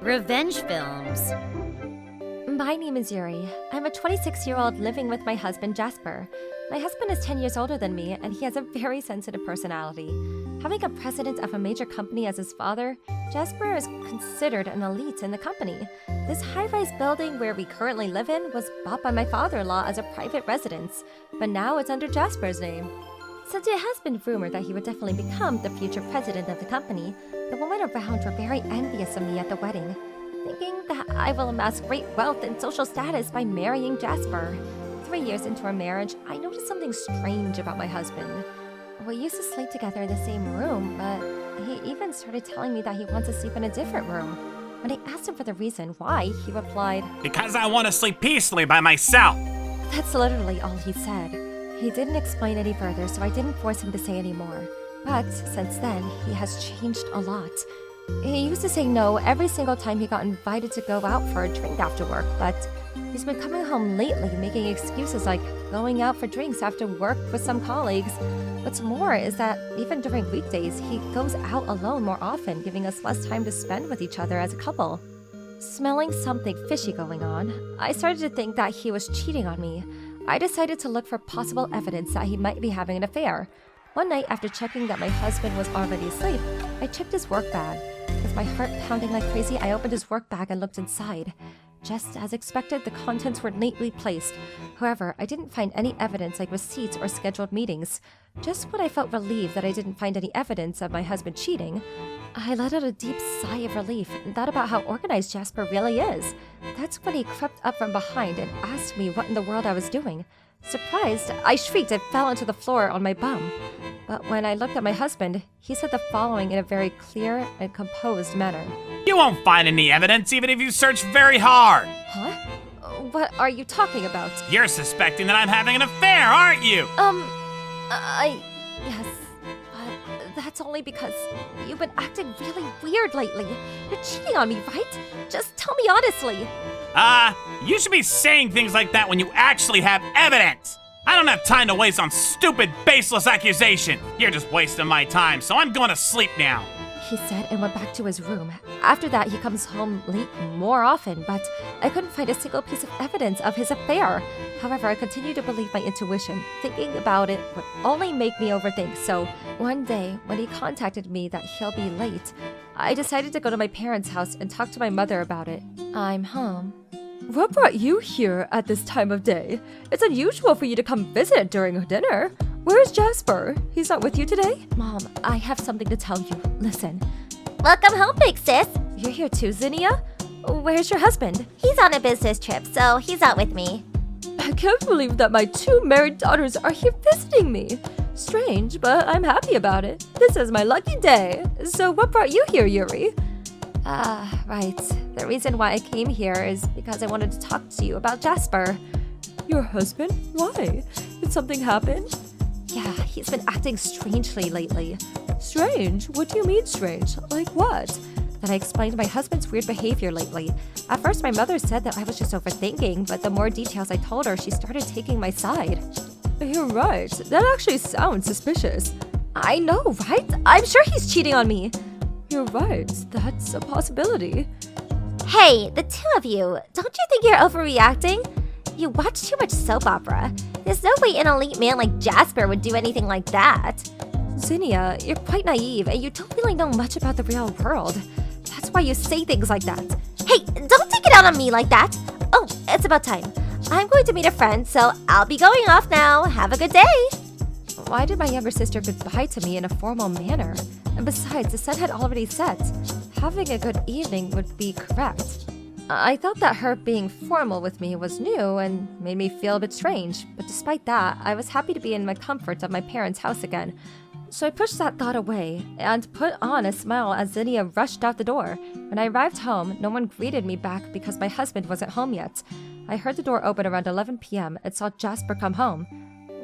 Revenge films. My name is Yuri. I'm a 26-year-old living with my husband, Jasper. My husband is 10 years older than me, and he has a very sensitive personality. Having a president of a major company as his father, Jasper is considered an elite in the company. This high-rise building where we currently live in was bought by my father-in-law as a private residence, but now it's under Jasper's name. Since it has been rumored that he would definitely become the future president of the company, the women around were very envious of me at the wedding, thinking that I will amass great wealth and social status by marrying Jasper. 3 years into our marriage, I noticed something strange about my husband. We used to sleep together in the same room, but he even started telling me that he wants to sleep in a different room. When I asked him for the reason why, he replied, "Because I want to sleep peacefully by myself." That's literally all he said. He didn't explain any further, so I didn't force him to say any more. But since then, he has changed a lot. He used to say no every single time he got invited to go out for a drink after work, but he's been coming home lately making excuses like going out for drinks after work with some colleagues. What's more is that even during weekdays, he goes out alone more often, giving us less time to spend with each other as a couple. Smelling something fishy going on, I started to think that he was cheating on me. I decided to look for possible evidence that he might be having an affair. One night, after checking that my husband was already asleep, I checked his work bag. With my heart pounding like crazy, I opened his work bag and looked inside. Just as expected, the contents were neatly placed. However, I didn't find any evidence like receipts or scheduled meetings. Just when I felt relieved that I didn't find any evidence of my husband cheating, I let out a deep sigh of relief and thought about how organized Jasper really is. That's when he crept up from behind and asked me what in the world I was doing. Surprised, I shrieked and fell onto the floor on my bum. But when I looked at my husband, he said the following in a very clear and composed manner. "You won't find any evidence even if you search very hard." Huh? What are you talking about? You're suspecting that I'm having an affair, aren't you? Yes. But that's only because you've been acting really weird lately. You're cheating on me, right? Just tell me honestly. You should be saying things like that when you actually have evidence. I don't have time to waste on stupid, baseless accusation. You're just wasting my time, so I'm going to sleep now. He said and went back to his room. After that, he comes home late more often, but I couldn't find a single piece of evidence of his affair. However, I continued to believe my intuition. Thinking about it would only make me overthink, so one day, when he contacted me that he'll be late, I decided to go to my parents' house and talk to my mother about it. I'm home. What brought you here at this time of day? It's unusual for you to come visit during dinner. Where's Jasper? He's not with you today? Mom, I have something to tell you. Listen. Welcome home, big sis. You're here too, Zinnia? Where's your husband? He's on a business trip, so he's out with me. I can't believe that my 2 married daughters are here visiting me. Strange, but I'm happy about it. This is my lucky day. So what brought you here, Yuri? Right. The reason why I came here is because I wanted to talk to you about Jasper. Your husband? Why? Did something happen? Yeah, he's been acting strangely lately. Strange? What do you mean strange? Like what? Then I explained my husband's weird behavior lately. At first, my mother said that I was just overthinking, but the more details I told her, she started taking my side. You're right. That actually sounds suspicious. I know, right? I'm sure he's cheating on me. You're right. That's a possibility. Hey, the two of you, don't you think you're overreacting? You watch too much soap opera. There's no way an elite man like Jasper would do anything like that. Zinnia, you're quite naive and you don't really know much about the real world. That's why you say things like that. Hey, don't take it out on me like that. Oh, it's about time. I'm going to meet a friend, so I'll be going off now. Have a good day. Why did my younger sister goodbye to me in a formal manner? And besides, the sun had already set. Having a good evening would be correct. I thought that her being formal with me was new and made me feel a bit strange, but despite that, I was happy to be in the comfort of my parents' house again. So I pushed that thought away and put on a smile as Zinnia rushed out the door. When I arrived home, no one greeted me back because my husband wasn't home yet. I heard the door open around 11 p.m. and saw Jasper come home.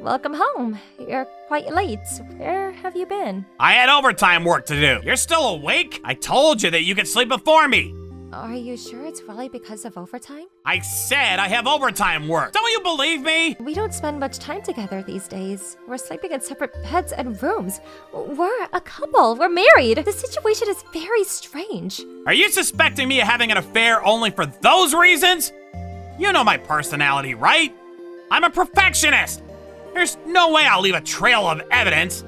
Welcome home. You're quite late. Where have you been? I had overtime work to do. You're still awake? I told you that you could sleep before me. Are you sure it's really because of overtime? I said I have overtime work. Don't you believe me? We don't spend much time together these days. We're sleeping in separate beds and rooms. We're a couple. We're married. The situation is very strange. Are you suspecting me of having an affair only for those reasons? You know my personality, right? I'm a perfectionist. There's no way I'll leave a trail of evidence.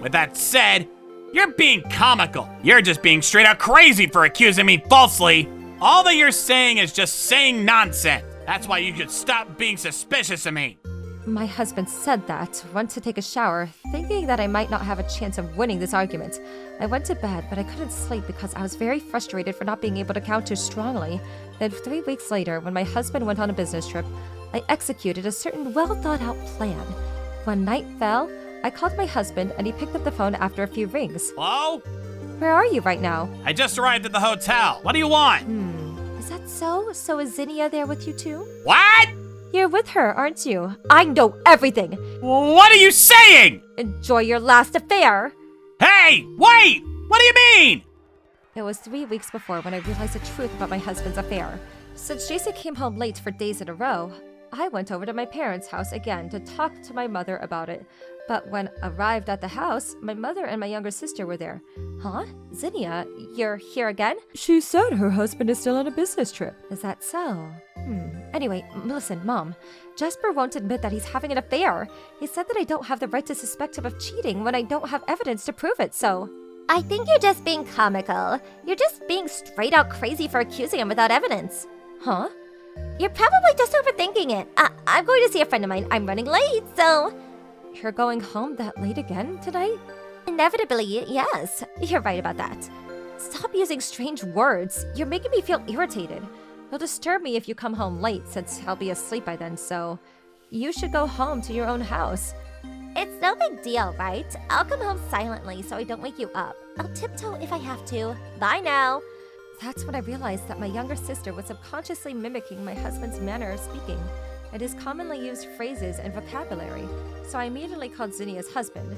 With that said, you're being comical. You're just being straight out crazy for accusing me falsely. All that you're saying is just saying nonsense. That's why you should stop being suspicious of me. My husband said that, went to take a shower, thinking that I might not have a chance of winning this argument. I went to bed, but I couldn't sleep because I was very frustrated for not being able to counter strongly. Then 3 weeks later, when my husband went on a business trip, I executed a certain well-thought-out plan. When night fell, I called my husband and he picked up the phone after a few rings. Hello? Where are you right now? I just arrived at the hotel. What do you want? Is that so? So is Zinnia there with you too? What? You're with her, aren't you? I know everything! What are you saying? Enjoy your last affair! Hey, wait! What do you mean? It was 3 weeks before when I realized the truth about my husband's affair. Since Jason came home late for days in a row, I went over to my parents' house again to talk to my mother about it. But when arrived at the house, my mother and my younger sister were there. Huh? Zinnia, you're here again? She said her husband is still on a business trip. Is that so? Anyway, listen, Mom. Jasper won't admit that he's having an affair. He said that I don't have the right to suspect him of cheating when I don't have evidence to prove it, so... I think you're just being comical. You're just being straight out crazy for accusing him without evidence. Huh? You're probably just overthinking it. I'm going to see a friend of mine. I'm running late, so... You're going home that late again tonight? Inevitably, yes. You're right about that. Stop using strange words. You're making me feel irritated. You'll disturb me if you come home late since I'll be asleep by then, so... You should go home to your own house. It's no big deal, right? I'll come home silently so I don't wake you up. I'll tiptoe if I have to. Bye now. That's when I realized that my younger sister was subconsciously mimicking my husband's manner of speaking. It is commonly used phrases and vocabulary, so I immediately called Zinnia's husband.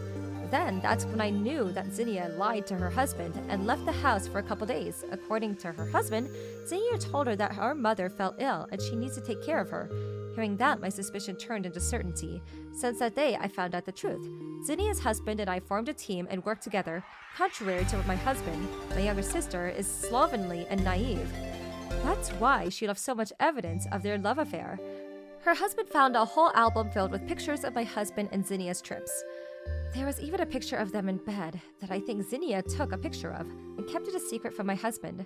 Then that's when I knew that Zinnia lied to her husband and left the house for a couple days. According to her husband, Zinnia told her that her mother fell ill and she needs to take care of her. Hearing that, my suspicion turned into certainty. Since that day, I found out the truth. Zinnia's husband and I formed a team and worked together. Contrary to my husband, my younger sister is slovenly and naive. That's why she left so much evidence of their love affair. Her husband found a whole album filled with pictures of my husband and Zinnia's trips. There was even a picture of them in bed that I think Zinnia took a picture of and kept it a secret from my husband.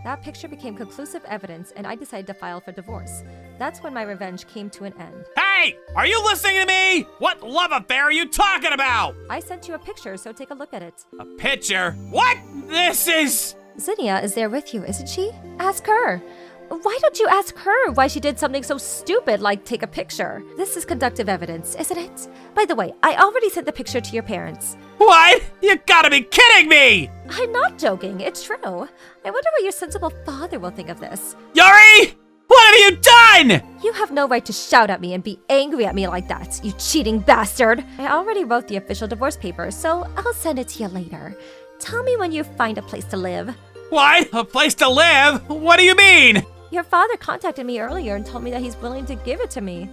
That picture became conclusive evidence and I decided to file for divorce. That's when my revenge came to an end. Hey! Are you listening to me? What love affair are you talking about? I sent you a picture, so take a look at it. A picture? What? This is... Zinnia is there with you, isn't she? Ask her. Why don't you ask her why she did something so stupid like take a picture? This is conductive evidence, isn't it? By the way, I already sent the picture to your parents. What? You gotta be kidding me! I'm not joking, it's true. I wonder what your sensible father will think of this. Yuri! What have you done? You have no right to shout at me and be angry at me like that, you cheating bastard. I already wrote the official divorce papers, so I'll send it to you later. Tell me when you find a place to live. What? A place to live? What do you mean? Your father contacted me earlier and told me that he's willing to give it to me.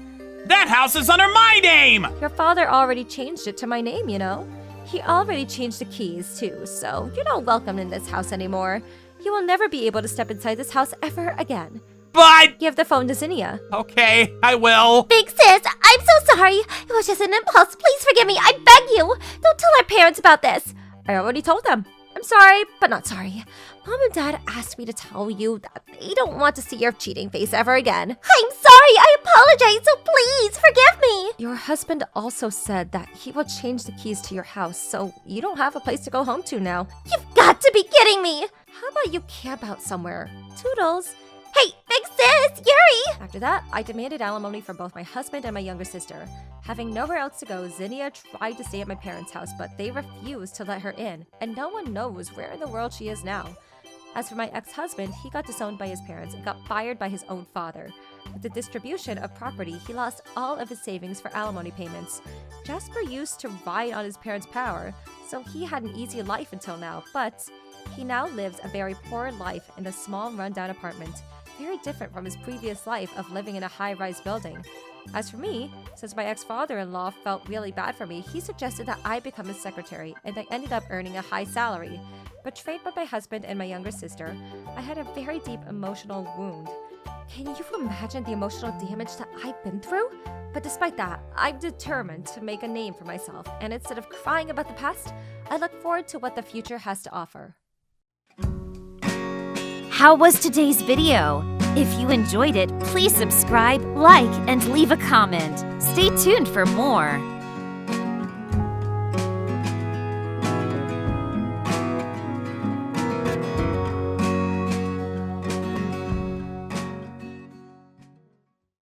That house is under my name! Your father already changed it to my name, you know? He already changed the keys, too, so you're not welcome in this house anymore. You will never be able to step inside this house ever again. But... Give the phone to Zinnia. Okay, I will. Big sis, I'm so sorry. It was just an impulse. Please forgive me. I beg you. Don't tell our parents about this. I already told them. I'm sorry, but not sorry. Mom and Dad asked me to tell you that they don't want to see your cheating face ever again. I'm sorry. I apologize. So please forgive me. Your husband also said that he will change the keys to your house, so you don't have a place to go home to now. You've got to be kidding me. How about you camp out somewhere? Toodles. Hey, big sis, Yuri! After that, I demanded alimony from both my husband and my younger sister. Having nowhere else to go, Zinnia tried to stay at my parents' house, but they refused to let her in, and no one knows where in the world she is now. As for my ex-husband, he got disowned by his parents and got fired by his own father. With the distribution of property, he lost all of his savings for alimony payments. Jasper used to ride on his parents' power, so he had an easy life until now, but He now lives a very poor life in a small rundown apartment, very different from his previous life of living in a high-rise building. As for me, since my ex-father-in-law felt really bad for me, he suggested that I become his secretary, and I ended up earning a high salary. Betrayed by my husband and my younger sister, I had a very deep emotional wound. Can you imagine the emotional damage that I've been through? But despite that, I'm determined to make a name for myself, and instead of crying about the past, I look forward to what the future has to offer. How was today's video? If you enjoyed it, please subscribe, like, and leave a comment. Stay tuned for more.